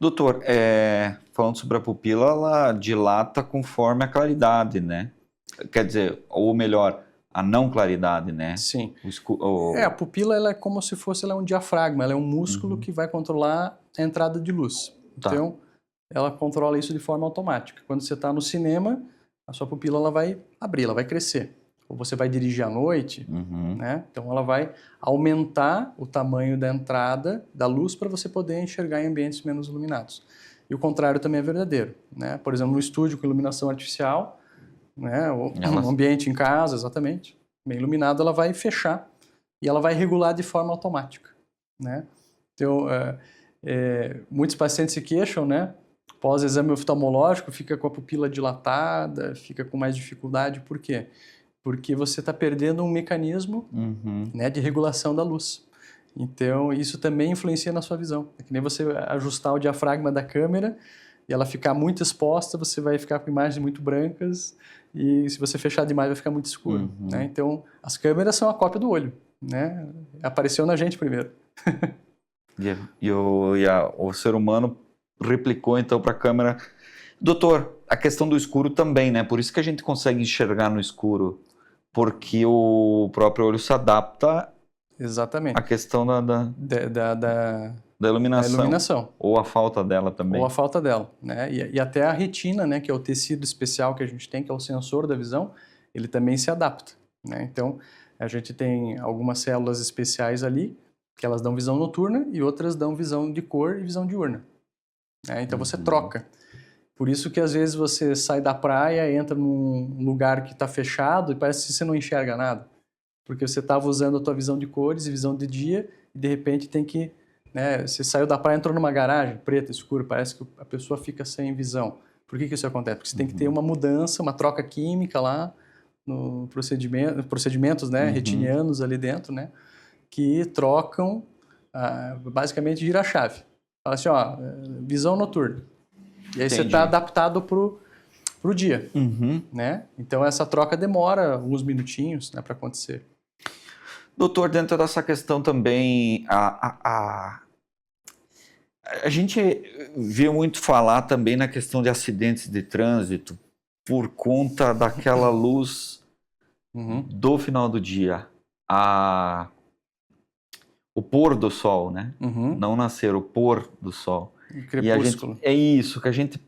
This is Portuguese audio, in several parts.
Doutor, falando sobre a pupila, ela dilata conforme a claridade, né? Quer dizer, ou melhor, a não claridade, né? Sim. A pupila ela é como se fosse um diafragma, ela é um músculo que vai controlar a entrada de luz. Então, ela controla isso de forma automática. Quando você está no cinema, a sua pupila ela vai abrir, ela vai crescer. Ou você vai dirigir à noite, né? Então ela vai aumentar o tamanho da entrada da luz para você poder enxergar em ambientes menos iluminados. E o contrário também é verdadeiro, né? Por exemplo, no estúdio com iluminação artificial, né? Ou um ambiente em casa, exatamente, bem iluminado, ela vai fechar e ela vai regular de forma automática, né? Então, muitos pacientes se queixam, né? Pós-exame oftalmológico, fica com a pupila dilatada, fica com mais dificuldade. Por quê? Porque você está perdendo um mecanismo né, de regulação da luz. Então, isso também influencia na sua visão. É que nem você ajustar o diafragma da câmera e ela ficar muito exposta, você vai ficar com imagens muito brancas e se você fechar demais vai ficar muito escuro. Né? Então, as câmeras são a cópia do olho. Né? Apareceu na gente primeiro. O ser humano replicou então para a câmera. Doutor, a questão do escuro também, né? Por isso que a gente consegue enxergar no escuro, porque o próprio olho se adapta Exatamente. à questão da iluminação. Ou a falta dela também. Ou a falta dela, né? E até a retina, né, que é o tecido especial que a gente tem, que é o sensor da visão, ele também se adapta, né? Então, a gente tem algumas células especiais ali, que elas dão visão noturna e outras dão visão de cor e visão diurna. Né? Então, você troca. Por isso que às vezes você sai da praia, entra num lugar que está fechado e parece que você não enxerga nada. Porque você estava usando a tua visão de cores e visão de dia e de repente tem que... Né, você saiu da praia e entrou numa garagem preta, escura, parece que a pessoa fica sem visão. Por que isso acontece? Porque você tem que ter uma mudança, uma troca química lá no procedimentos né, retinianos ali dentro, né, que trocam, basicamente gira a chave. Fala assim, ó, visão noturna. E aí você está adaptado pro dia, né? Então essa troca demora alguns minutinhos, né, para acontecer. Doutor, dentro dessa questão também, a gente vê muito falar também na questão de acidentes de trânsito por conta daquela luz do final do dia, o pôr do sol, né? Não nascer, o pôr do sol. Crepúsculo. É isso, que a gente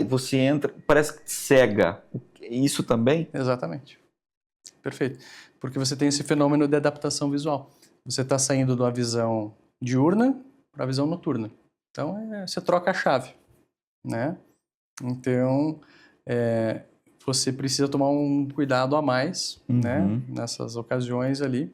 você entra, parece que cega. Isso também? Exatamente. Perfeito. Porque você tem esse fenômeno de adaptação visual. Você está saindo de uma visão diurna para a visão noturna. Então, você troca a chave, né? Então, você precisa tomar um cuidado a mais, né? Nessas ocasiões ali.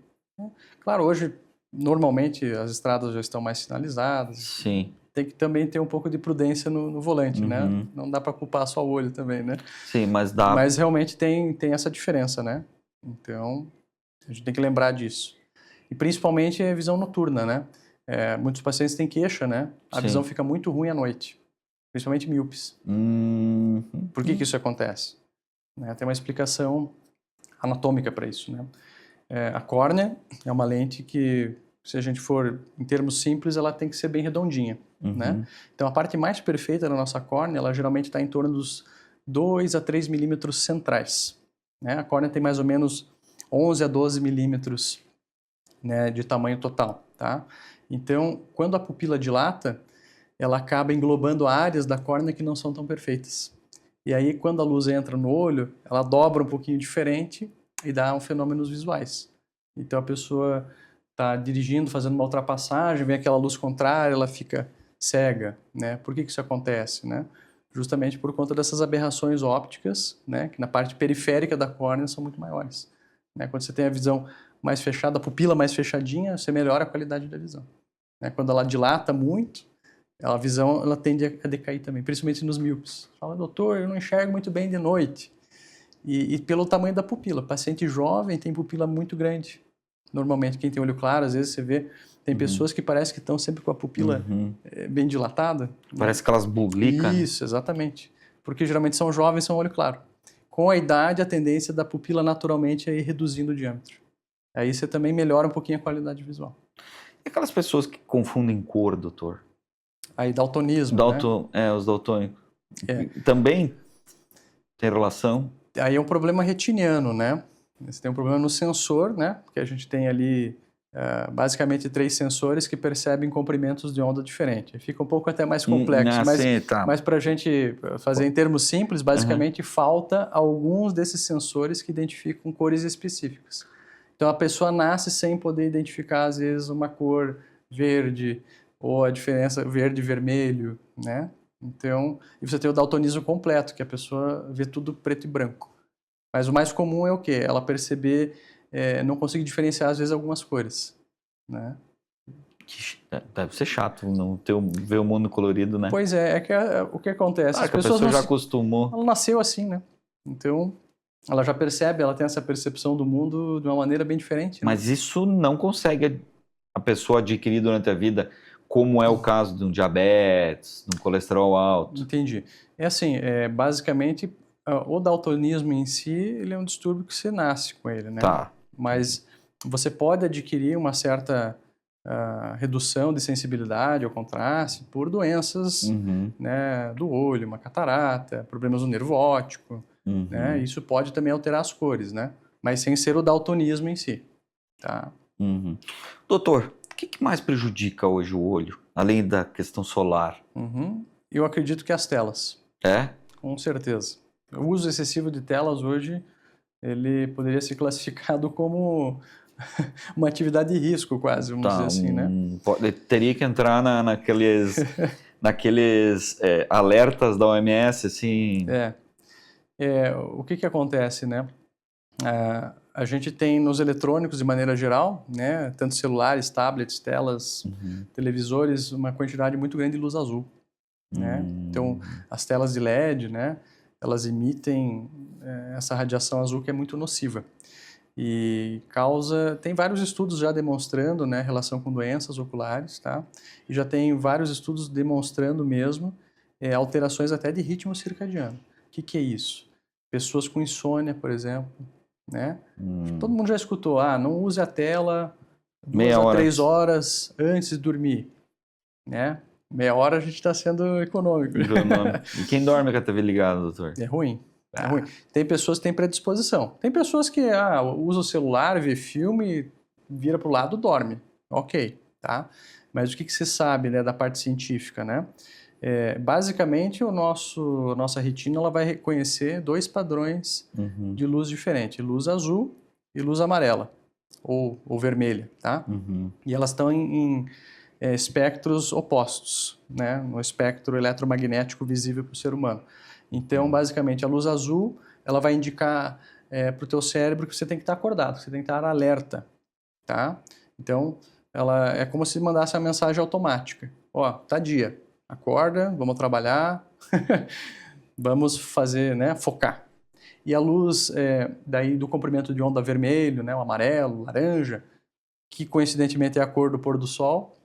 Claro, hoje, normalmente, as estradas já estão mais sinalizadas. Sim. Tem que também ter um pouco de prudência no volante, né? Não dá para culpar só o olho também, né? Sim, mas dá. Mas realmente tem essa diferença, né? Então, a gente tem que lembrar disso. E principalmente a visão noturna, né? Muitos pacientes têm queixa, né? A visão fica muito ruim à noite, principalmente míopes. Por que isso acontece? Tem uma explicação anatômica para isso, né? A córnea é uma lente que, se a gente for em termos simples, ela tem que ser bem redondinha, né? Então, a parte mais perfeita da nossa córnea, ela geralmente está em torno dos 2 a 3 milímetros centrais. Né? A córnea tem mais ou menos 11 a 12 milímetros, né, de tamanho total. Tá? Então, quando a pupila dilata, ela acaba englobando áreas da córnea que não são tão perfeitas. E aí, quando a luz entra no olho, ela dobra um pouquinho diferente e dá fenômenos visuais. Então, a pessoa está dirigindo, fazendo uma ultrapassagem, vem aquela luz contrária, ela fica cega. Né? Por que isso acontece? Né? Justamente por conta dessas aberrações ópticas, né, que na parte periférica da córnea são muito maiores. Né? Quando você tem a visão mais fechada, a pupila mais fechadinha, você melhora a qualidade da visão. Né? Quando ela dilata muito, a visão ela tende a decair também, principalmente nos míopes. Fala, doutor, eu não enxergo muito bem de noite. E pelo tamanho da pupila. Paciente jovem tem pupila muito grande. Normalmente, quem tem olho claro, às vezes você vê, tem pessoas que parece que estão sempre com a pupila bem dilatada. Parece que elas bulicam. Isso, exatamente. Porque geralmente são jovens, são olho claro. Com a idade, a tendência da pupila naturalmente é ir reduzindo o diâmetro. Aí você também melhora um pouquinho a qualidade visual. E aquelas pessoas que confundem cor, doutor? Aí daltonismo, né? Os daltônicos. É. Também tem relação? Aí é um problema retiniano, né? Você tem um problema no sensor, né? Porque a gente tem ali basicamente 3 sensores que percebem comprimentos de onda diferentes. Fica um pouco até mais complexo, Tá. mas para a gente fazer em termos simples, basicamente falta alguns desses sensores que identificam cores específicas. Então a pessoa nasce sem poder identificar, às vezes, uma cor verde ou a diferença verde e vermelho, né? Então, e você tem o daltonismo completo, que a pessoa vê tudo preto e branco. Mas o mais comum é o quê? Ela perceber, não conseguir diferenciar, às vezes, algumas cores, né? Deve ser chato não ver o mundo colorido, né? Pois é, o que acontece? As Que a pessoas pessoa já acostumou. Ela nasceu assim, né? Então, ela já percebe, ela tem essa percepção do mundo de uma maneira bem diferente, né? Mas isso não consegue a pessoa adquirir durante a vida, como é o caso de um diabetes, de um colesterol alto. Entendi. É assim, basicamente, o daltonismo em si, ele é um distúrbio que você nasce com ele, né? Tá. Mas você pode adquirir uma certa redução de sensibilidade ao contraste por doenças né, do olho, uma catarata, problemas do nervo óptico, né? Isso pode também alterar as cores, né? Mas sem ser o daltonismo em si, tá? Doutor, o que mais prejudica hoje o olho, além da questão solar? Eu acredito que as telas. É? Com certeza. O uso excessivo de telas hoje, ele poderia ser classificado como uma atividade de risco, quase, vamos dizer assim, né? Teria que entrar naqueles alertas da OMS, assim... O que acontece, né? A gente tem nos eletrônicos, de maneira geral, né? Tanto celulares, tablets, telas, televisores, uma quantidade muito grande de luz azul, né? Então, as telas de LED, né? Elas emitem essa radiação azul que é muito nociva. E tem vários estudos já demonstrando, né, relação com doenças oculares, tá? E já tem vários estudos demonstrando mesmo alterações até de ritmo circadiano. O que é isso? Pessoas com insônia, por exemplo, né? Todo mundo já escutou, não use a tela 2 a 3 horas antes de dormir, né? Meia hora a gente está sendo econômico. E quem dorme com a TV ligada, doutor? É ruim. É ruim. Tem pessoas que têm predisposição. Tem pessoas que usa o celular, vê filme, vira para o lado, dorme. Ok, tá? Mas o que se sabe, né, da parte científica, né? Basicamente, nossa retina ela vai reconhecer 2 padrões de luz diferentes. Luz azul e luz amarela, ou vermelha, tá? E elas estão em espectros opostos, né? No espectro eletromagnético visível para o ser humano. Então, basicamente, a luz azul, ela vai indicar para o teu cérebro que você tem que estar acordado, que você tem que estar alerta, tá? Então, ela é como se mandasse a mensagem automática. Tá dia, acorda, vamos trabalhar, vamos fazer, né, focar. E a luz daí do comprimento de onda vermelho, né, o amarelo, laranja, que coincidentemente é a cor do pôr do sol,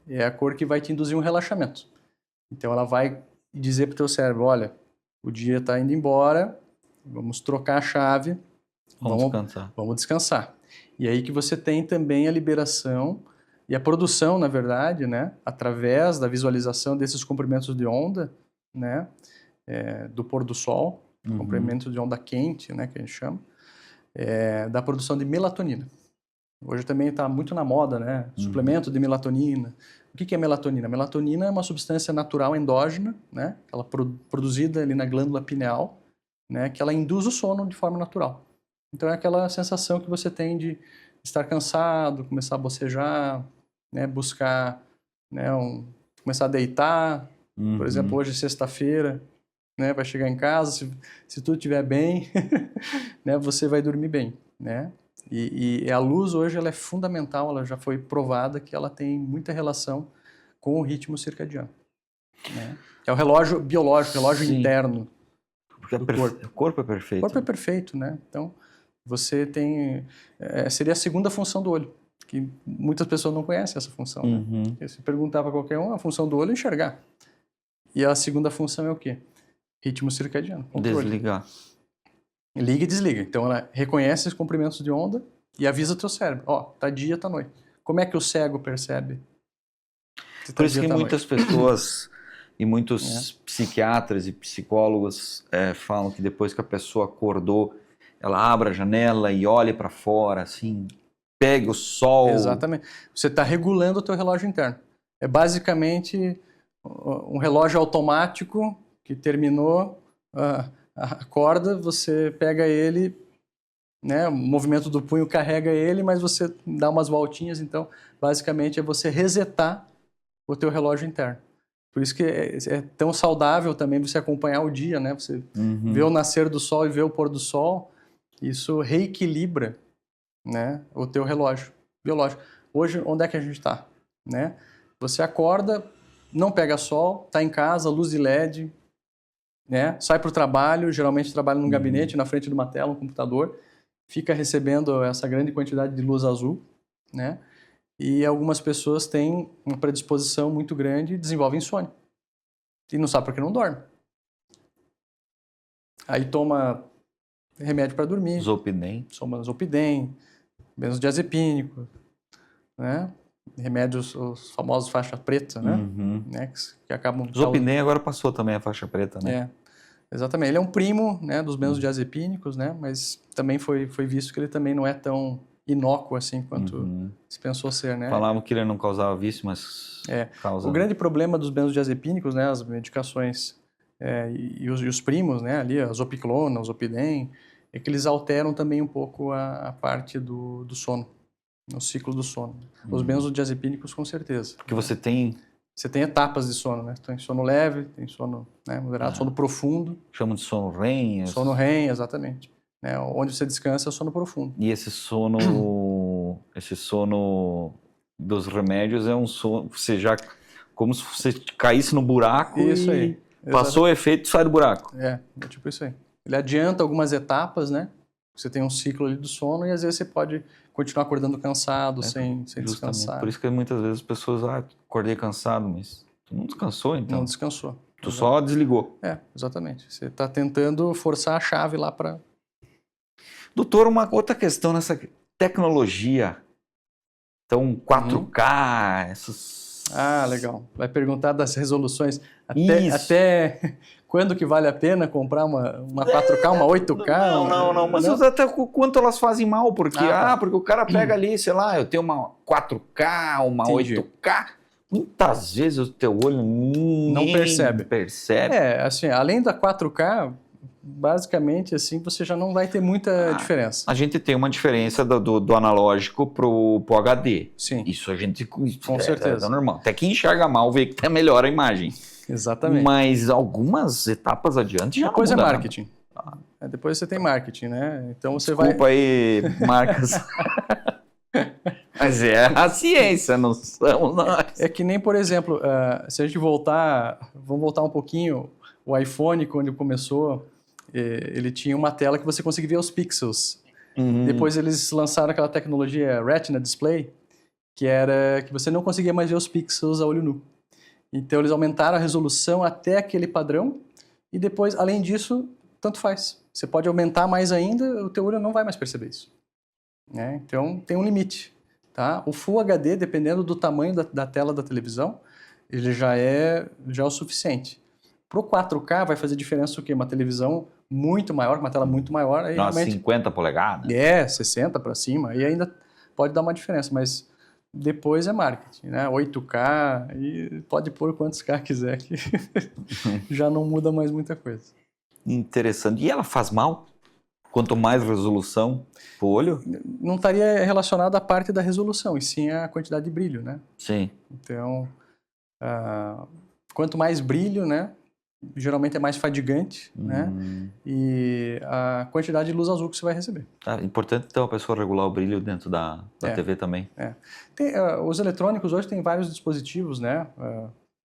é a cor que vai te induzir um relaxamento. Então, ela vai dizer para o teu cérebro, olha, o dia está indo embora, vamos trocar a chave, vamos descansar. E aí que você tem também a liberação e a produção, na verdade, né, através da visualização desses comprimentos de onda, né, do pôr do sol, comprimento de onda quente, né, que a gente chama, da produção de melatonina. Hoje também está muito na moda, né, suplemento de melatonina. O que é melatonina? Melatonina é uma substância natural endógena, né? Ela produzida ali na glândula pineal, né? Que ela induz o sono de forma natural. Então é aquela sensação que você tem de estar cansado, começar a bocejar, né? Buscar, né? Começar a deitar. Por exemplo, hoje é sexta-feira, né? Vai chegar em casa, se tudo estiver bem, né? Você vai dormir bem, né? E a luz hoje ela é fundamental, ela já foi provada que ela tem muita relação com o ritmo circadiano. Né? É o relógio biológico, o relógio interno do corpo. O corpo é perfeito. O corpo é perfeito, né? Então, você tem... seria a segunda função do olho, que muitas pessoas não conhecem essa função. Né? Se perguntar para qualquer um, a função do olho é enxergar. E a segunda função é o quê? Ritmo circadiano, controle. Desligar. Liga e desliga. Então, ela reconhece os comprimentos de onda e avisa o teu cérebro. Tá dia, tá noite. Como é que o cego percebe? Se Por tá isso dia, que tá muitas noite. pessoas e muitos psiquiatras e psicólogos falam que depois que a pessoa acordou, ela abre a janela e olha para fora, assim, pega o sol. Exatamente. Você está regulando o teu relógio interno. É basicamente um relógio automático que terminou, acorda, você pega ele, né, o movimento do punho carrega ele, mas você dá umas voltinhas, então basicamente é você resetar o teu relógio interno. Por isso que é tão saudável também você acompanhar o dia, né? Você vê o nascer do sol e vê o pôr do sol, isso reequilibra, né, o teu relógio biológico. Hoje, onde é que a gente está? Né? Você acorda, não pega sol, está em casa, luz de LED, né? Sai para o trabalho, geralmente trabalha num gabinete, na frente de uma tela, um computador, fica recebendo essa grande quantidade de luz azul, né? E algumas pessoas têm uma predisposição muito grande e desenvolvem insônia. E não sabe por que não dorme. Aí toma remédio para dormir, Zolpidem. toma Zolpidem, benzodiazepínico, né? Remédios, os famosos faixa preta, né? Né? Que acabam... Zolpidem agora passou também a faixa preta, né? Exatamente. Ele é um primo, né, dos benzodiazepínicos, né? Mas também foi visto que ele também não é tão inócuo assim quanto se pensou ser, né? Falavam que ele não causava vício, mas causa. O grande problema dos benzodiazepínicos, né, as medicações e os primos, né, ali, a zopiclona, o zolpidem, é que eles alteram também um pouco a parte do sono, no ciclo do sono. Os benzodiazepínicos, com certeza. Porque você tem... Você tem etapas de sono, né? Tem sono leve, tem sono, né, moderado, sono profundo. Chamam de sono REM. Sono REM, exatamente. Né? Onde você descansa é sono profundo. E esse sono dos remédios é um sono, você já, como se você caísse no buraco Isso e aí. passou o efeito e sai do buraco. É tipo isso aí. Ele adianta algumas etapas, né? Você tem um ciclo ali do sono e às vezes você pode continuar acordando cansado, sem descansar. Por isso que muitas vezes as pessoas, acordei cansado, mas tu não descansou então. Não descansou. Tu só desligou. Exatamente. Você está tentando forçar a chave lá para... Doutor, uma outra questão nessa tecnologia. Então, 4K, essas... Ah, legal. Vai perguntar das resoluções. Até quando que vale a pena comprar uma 4K, uma 8K? Não. Mas até quanto elas fazem mal, porque, porque o cara pega ali, sei lá, eu tenho uma 4K, uma 8K. Muitas vezes o teu olho não percebe. Assim, além da 4K, basicamente, assim, você já não vai ter muita diferença. A gente tem uma diferença do analógico pro HD. Sim. Isso a gente... Com certeza. É normal. Até quem enxerga mal vê que melhora a imagem. Exatamente. Mas algumas etapas adiante já depois não muda marketing. Depois você tem marketing, né? Então você Desculpa aí, marcas. Mas é a ciência, não somos nós. É que nem, por exemplo, se a gente vamos voltar um pouquinho, o iPhone, quando começou, ele tinha uma tela que você conseguia ver os pixels. Depois eles lançaram aquela tecnologia Retina Display, que era que você não conseguia mais ver os pixels a olho nu. Então eles aumentaram a resolução até aquele padrão e depois, além disso, tanto faz. Você pode aumentar mais ainda, o teu olho não vai mais perceber isso. Né? Então tem um limite. Tá? O Full HD, dependendo do tamanho da tela da televisão, ele já é o suficiente. Para o 4K vai fazer diferença o quê? Uma televisão muito maior, uma tela muito maior. Aí realmente, 50 polegadas? 60 para cima, e ainda pode dar uma diferença, mas depois é marketing, né? 8K, e pode pôr quantos K quiser, que já não muda mais muita coisa. Interessante. E ela faz mal? Quanto mais resolução pro olho? Não estaria relacionado à parte da resolução, e sim à quantidade de brilho, né? Sim. Então, quanto mais brilho, né? Geralmente é mais fadigante, né? E a quantidade de luz azul que você vai receber. Importante então a pessoa regular o brilho dentro da TV também. Os eletrônicos hoje têm vários dispositivos, né?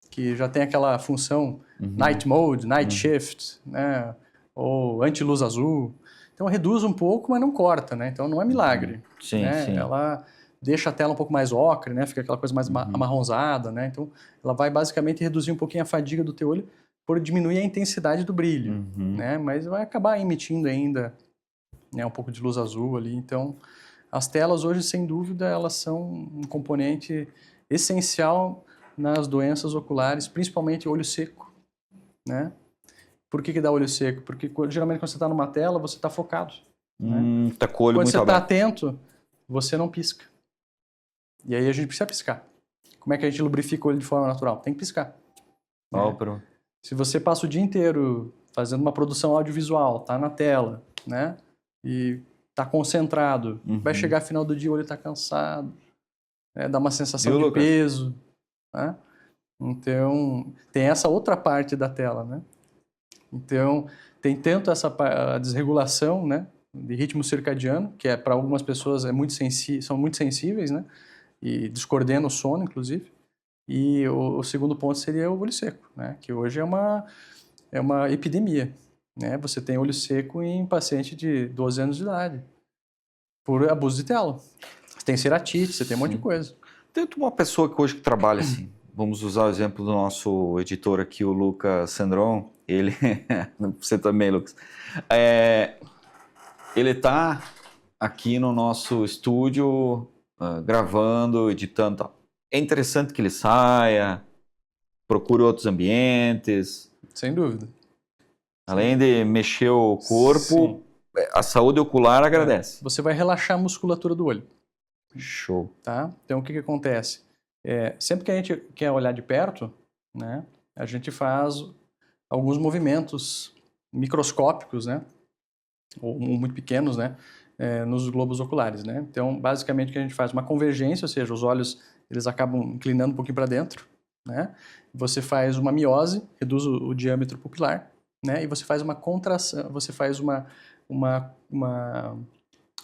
Que já tem aquela função Night Mode, Night Shift, né? Ou anti-luz azul. Então reduz um pouco, mas não corta, né? Então não é milagre. Sim, né? sim. Ela deixa a tela um pouco mais ocre, né? Fica aquela coisa mais amarronzada, né? Então ela vai basicamente reduzir um pouquinho a fadiga do teu olho por diminuir a intensidade do brilho, né? Mas vai acabar emitindo ainda, né, um pouco de luz azul ali. Então as telas hoje, sem dúvida, elas são um componente essencial nas doenças oculares, principalmente olho seco, né? Por que dá olho seco? Porque geralmente quando você está numa tela, você está focado, né? Tá com o olho Quando muito você está aberto. atento, você não pisca. E aí a gente precisa piscar. Como é que a gente lubrifica o olho de forma natural? Tem que piscar. Né? Se você passa o dia inteiro fazendo uma produção audiovisual, tá na tela, né? E tá concentrado, vai chegar ao final do dia, o olho tá cansado, né? Dá uma sensação Viu, de Lucas? peso, né? Então, tem essa outra parte da tela, né? Então, tem tanto a desregulação, né, de ritmo circadiano, que é para algumas pessoas são muito sensíveis, né? E descoordena o sono, inclusive. E o segundo ponto seria o olho seco, né? Que hoje é uma epidemia, né? Você tem olho seco em paciente de 12 anos de idade, por abuso de tela. Você tem ceratite, você tem um monte de coisa. Tem uma pessoa que hoje trabalha assim, vamos usar o exemplo do nosso editor aqui, o Lucas Sandron, ele, você também, Lucas, ele está aqui no nosso estúdio, gravando, editando, tal. É interessante que ele saia, procure outros ambientes. Sem dúvida. Além de mexer o corpo, a saúde ocular agradece. Você vai relaxar a musculatura do olho. Show. Tá? Então, o que acontece? Sempre que a gente quer olhar de perto, né, a gente faz alguns movimentos microscópicos, né, ou muito pequenos, né, nos globos oculares, né? Então, basicamente, o que a gente faz? Uma convergência, ou seja, os olhos eles acabam inclinando um pouquinho para dentro, né? Você faz uma miose, reduz o diâmetro pupilar, né? E você faz uma contração, você faz um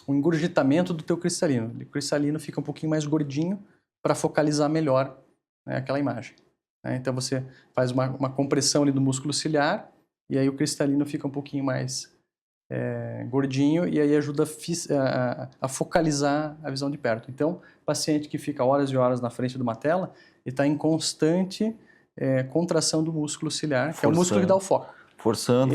engurgitamento do teu cristalino. O cristalino fica um pouquinho mais gordinho para focalizar melhor, né, aquela imagem. Né? Então você faz uma compressão ali do músculo ciliar e aí o cristalino fica um pouquinho mais gordinho e aí ajuda a focalizar a visão de perto. Então, paciente que fica horas e horas na frente de uma tela, ele está em constante contração do músculo ciliar, que é o músculo que dá o foco. Forçando.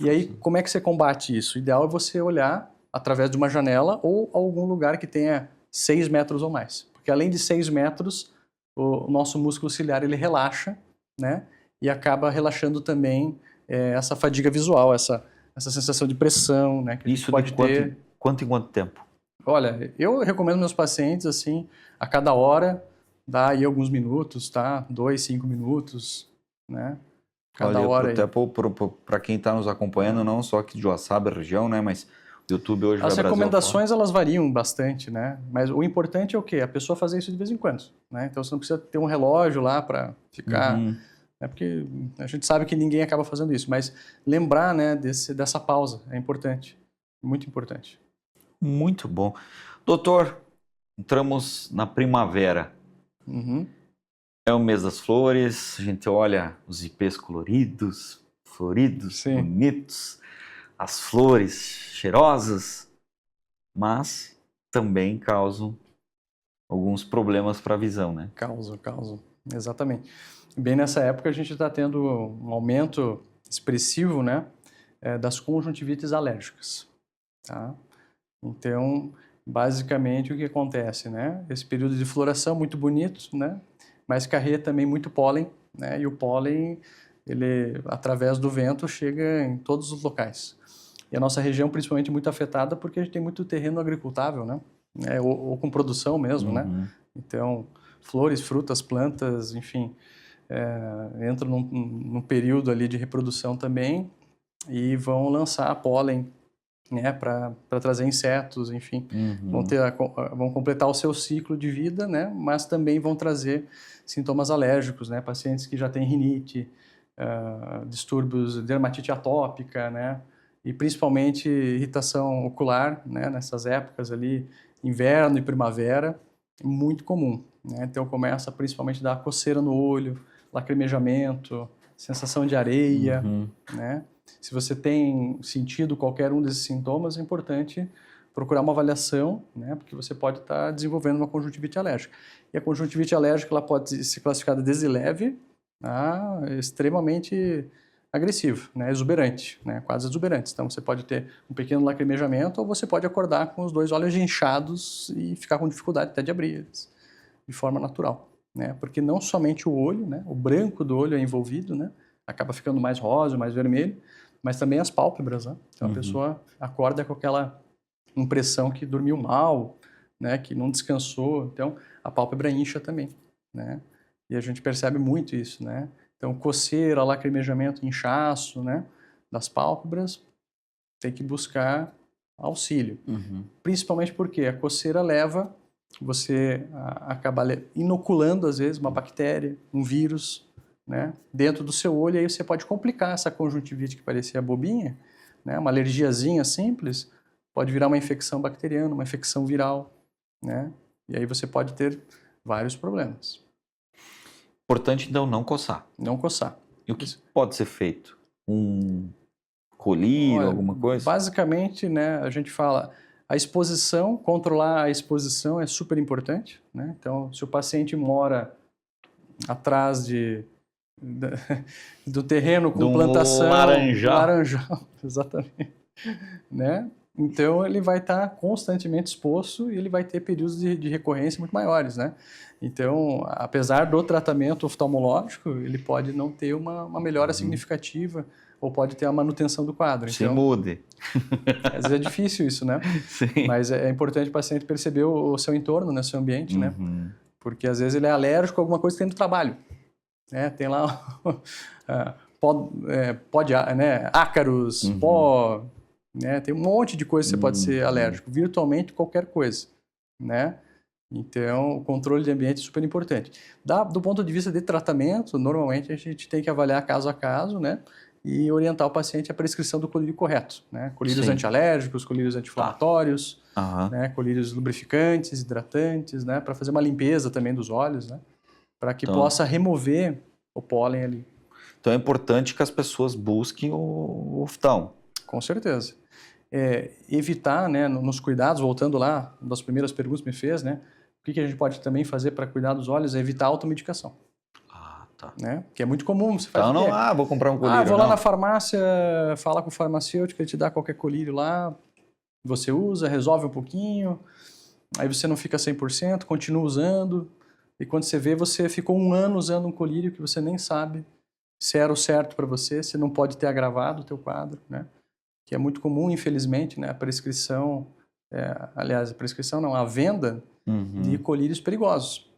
E aí, como é que você combate isso? O ideal é você olhar através de uma janela ou algum lugar que tenha 6 metros ou mais. Porque além de 6 metros, o nosso músculo ciliar ele relaxa, né? E acaba relaxando também essa fadiga visual, essa sensação de pressão, né? Que isso pode ter. Quanto em quanto tempo? Olha, eu recomendo meus pacientes, assim, a cada hora, dá aí alguns minutos, tá? 2, 5 minutos, né? Cada hora aí. Até para quem está nos acompanhando, não só aqui de Joaçaba, região, né? Mas o YouTube hoje vai As Brasil recomendações, elas variam bastante, né? Mas o importante é o quê? A pessoa fazer isso de vez em quando, né? Então, você não precisa ter um relógio lá para ficar... Né? Porque a gente sabe que ninguém acaba fazendo isso, mas lembrar, né, dessa pausa é importante, muito importante. Muito bom. Doutor, entramos na primavera. É o mês das flores, a gente olha os ipês coloridos, floridos, Sim. bonitos, as flores cheirosas, mas também causam alguns problemas para a visão, né? Causam, exatamente. Bem nessa época a gente está tendo um aumento expressivo, né, das conjuntivites alérgicas, tá? Então, basicamente o que acontece, né? Esse período de floração muito bonito, né? Mas carrega também muito pólen, né? E o pólen, ele através do vento chega em todos os locais. E a nossa região principalmente muito afetada porque a gente tem muito terreno agricultável, né? Ou com produção mesmo, né? Então, flores, frutas, plantas, enfim, entram num período ali de reprodução também e vão lançar pólen, né, para trazer insetos, enfim, vão completar o seu ciclo de vida, né, mas também vão trazer sintomas alérgicos, né, pacientes que já têm rinite, distúrbios, dermatite atópica, né, e principalmente irritação ocular, né, nessas épocas ali, inverno e primavera, muito comum, né, então começa principalmente a dar coceira no olho, lacrimejamento, sensação de areia, né. Se você tem sentido qualquer um desses sintomas, é importante procurar uma avaliação, né, porque você pode estar desenvolvendo uma conjuntivite alérgica. E a conjuntivite alérgica ela pode ser classificada desde leve a extremamente agressiva, né, exuberante, né, quase exuberante. Então você pode ter um pequeno lacrimejamento ou você pode acordar com os 2 olhos inchados e ficar com dificuldade até de abrir eles, de forma natural. né? Porque não somente o olho, né? O branco do olho é envolvido, né? Acaba ficando mais rosa, mais vermelho, mas também as pálpebras, né? Então a pessoa acorda com aquela impressão que dormiu mal, né? Que não descansou, então a pálpebra incha também, né? E a gente percebe muito isso, né? Então coceira, lacrimejamento, inchaço, né? Das pálpebras, tem que buscar auxílio. Principalmente porque a coceira leva você a acabar inoculando, às vezes, uma bactéria, um vírus, né, dentro do seu olho, e aí você pode complicar essa conjuntivite que parecia bobinha, né, uma alergiazinha simples, pode virar uma infecção bacteriana, uma infecção viral, né, e aí você pode ter vários problemas. Importante, então, não coçar. Não coçar. E o que pode ser feito? Um colírio, Olha, alguma coisa? basicamente, né, a gente fala, a exposição, controlar a exposição é super importante, né? Então, se o paciente mora atrás do terreno com De um plantação, laranjal. exatamente, né? Então, ele vai estar constantemente exposto e ele vai ter períodos de recorrência muito maiores, né? Então, apesar do tratamento oftalmológico, ele pode não ter uma melhora significativa ou pode ter a manutenção do quadro. Se Então, mude. às vezes é difícil isso, né? Sim. Mas é importante o paciente perceber o seu entorno, né, o seu ambiente, né? Porque às vezes ele é alérgico a alguma coisa que tem no trabalho, né? Tem lá ácaros, pó, né? Tem um monte de coisa que você pode ser alérgico, virtualmente qualquer coisa, né? Então, o controle de ambiente é super importante. Do ponto de vista de tratamento, normalmente a gente tem que avaliar caso a caso, né? E orientar o paciente à prescrição do colírio correto, né? Colírios antialérgicos, colírios anti-inflamatórios, né? Colírios lubrificantes, hidratantes, né? Para fazer uma limpeza também dos olhos, né? Para que possa remover o pólen ali. Então é importante que as pessoas busquem o oftalmo. Com certeza. Evitar, né, nos cuidados, voltando lá, uma das primeiras perguntas que me fez, né? O que a gente pode também fazer para cuidar dos olhos é evitar a automedicação. Tá. Né? Que é muito comum. Você faz Então, vou comprar um colírio. Vou lá na farmácia, fala com o farmacêutico, ele te dá qualquer colírio lá, você usa, resolve um pouquinho, aí você não fica 100%, continua usando, e quando você vê, você ficou 1 ano usando um colírio que você nem sabe se era o certo para você, se não pode ter agravado o teu quadro, né? Que é muito comum, infelizmente, né? A prescrição, a venda de colírios perigosos,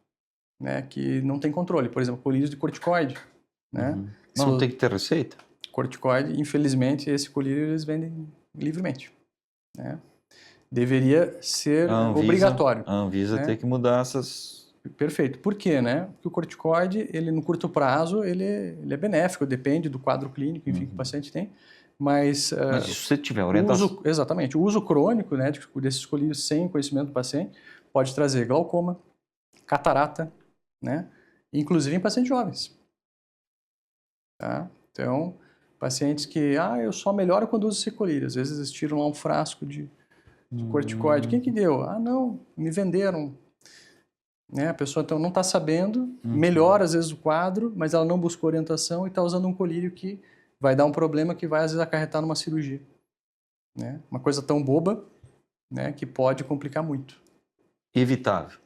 né, que não tem controle. Por exemplo, colírios de corticoide, né? Não tem que ter receita? Corticoide, infelizmente, esse colírio eles vendem livremente, né? Deveria ser obrigatório. A Anvisa tem que mudar essas... Perfeito. Por quê, né? Porque o corticoide, ele no curto prazo, ele é benéfico, depende do quadro clínico, enfim, que o paciente tem. Mas se você tiver orientação... Exatamente. O uso crônico, né, desses colírios sem conhecimento do paciente pode trazer glaucoma, catarata, né? Inclusive em pacientes jovens. Tá? Então, pacientes que, eu só melhoro quando uso esse colírio. Às vezes eles tiram lá um frasco de corticoide. Quem que deu? Não, me venderam. Né? A pessoa então não está sabendo, melhora às vezes o quadro, mas ela não buscou orientação e está usando um colírio que vai dar um problema que vai às vezes acarretar numa cirurgia. Né? Uma coisa tão boba, né, que pode complicar muito. Evitável.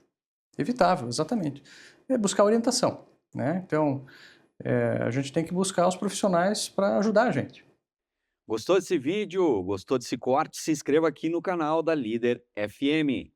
Evitável, exatamente. É buscar orientação, né? Então, a gente tem que buscar os profissionais para ajudar a gente. Gostou desse vídeo? Gostou desse corte? Se inscreva aqui no canal da Líder FM.